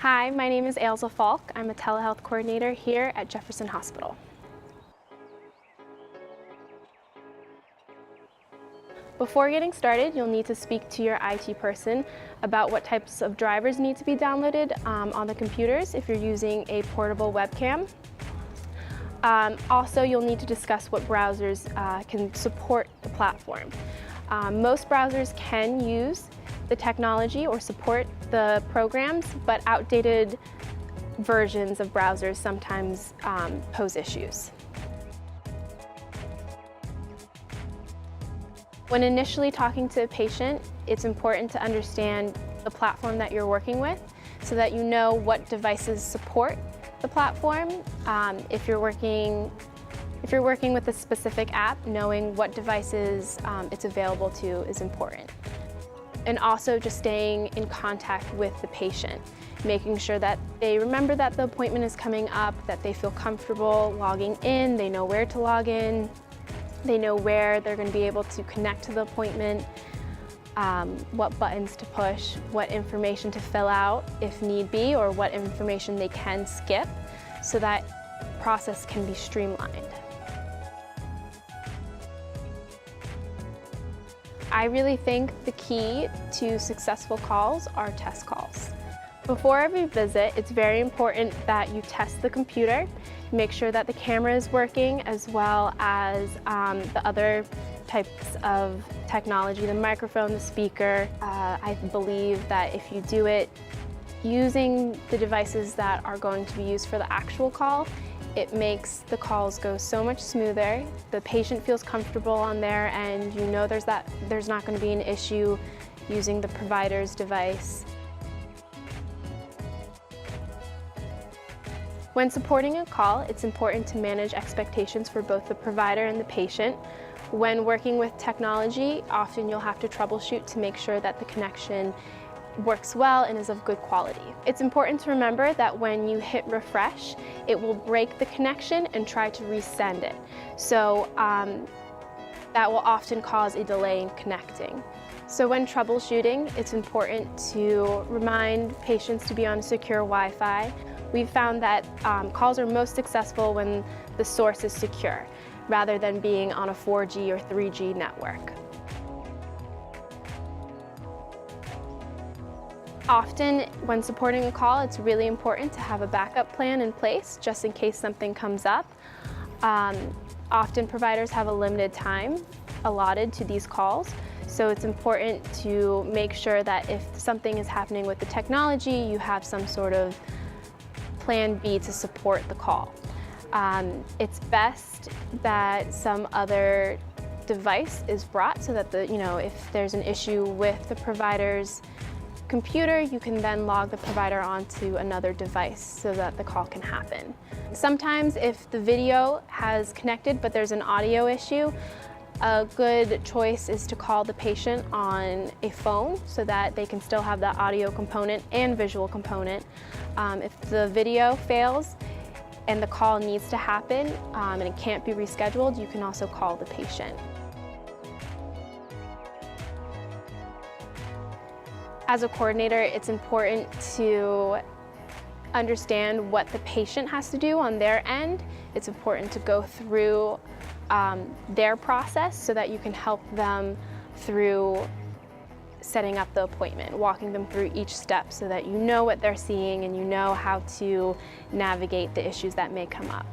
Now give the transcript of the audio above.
Hi, my name is Ailsa Falck. I'm a telehealth coordinator here at Jefferson Hospital. Before getting started, you'll need to speak to your IT person about what types of drivers need to be downloaded on the computers if you're using a portable webcam. Also, you'll need to discuss what browsers can support the platform. Most browsers can use the technology or support the programs, but outdated versions of browsers sometimes pose issues. When initially talking to a patient, it's important to understand the platform that you're working with so that you know what devices support the platform. If you're working with a specific app, knowing what devices it's available to is important. And also just staying in contact with the patient, making sure that they remember that the appointment is coming up, that they feel comfortable logging in, they know where to log in, they know where they're going to be able to connect to the appointment, what buttons to push, what information to fill out if need be, or what information they can skip so that the process can be streamlined. I really think the key to successful calls are test calls. Before every visit, it's very important that you test the computer, make sure that the camera is working, as well as the other types of technology, the microphone, the speaker. I believe that if you do it using the devices that are going to be used for the actual call, it makes the calls go so much smoother. The patient feels comfortable on there, and you know there's not going to be an issue using the provider's device. When supporting a call, it's important to manage expectations for both the provider and the patient. When working with technology, often you'll have to troubleshoot to make sure that the connection works well and is of good quality. It's important to remember that when you hit refresh, it will break the connection and try to resend it. So that will often cause a delay in connecting. So when troubleshooting, it's important to remind patients to be on secure Wi-Fi. We've found that calls are most successful when the source is secure, rather than being on a 4G or 3G network. Often, when supporting a call, it's really important to have a backup plan in place just in case something comes up. Often, providers have a limited time allotted to these calls, so it's important to make sure that if something is happening with the technology, you have some sort of plan B to support the call. It's best that some other device is brought so that if there's an issue with the provider's computer, you can then log the provider onto another device so that the call can happen. Sometimes if the video has connected but there's an audio issue, a good choice is to call the patient on a phone so that they can still have that audio component and visual component. If the video fails and the call needs to happen and it can't be rescheduled, you can also call the patient. As a coordinator, it's important to understand what the patient has to do on their end. It's important to go through their process so that you can help them through setting up the appointment, walking them through each step so that you know what they're seeing and you know how to navigate the issues that may come up.